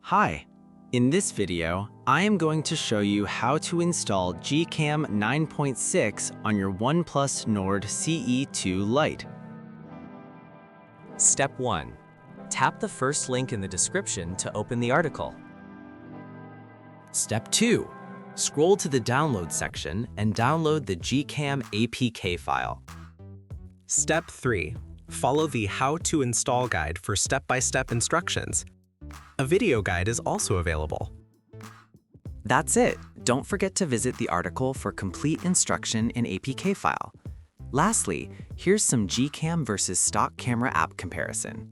Hi! In this video, I am going to show you how to install GCam 9.6 on your OnePlus Nord CE2 Lite. Step 1. Tap the first link in the description to open the article. Step 2. Scroll to the download section and download the GCam APK file. Step 3. Follow the How to Install guide for step-by-step instructions. A video guide is also available. That's it. Don't forget to visit the article for complete instruction in APK file. Lastly, here's some GCam versus stock camera app comparison.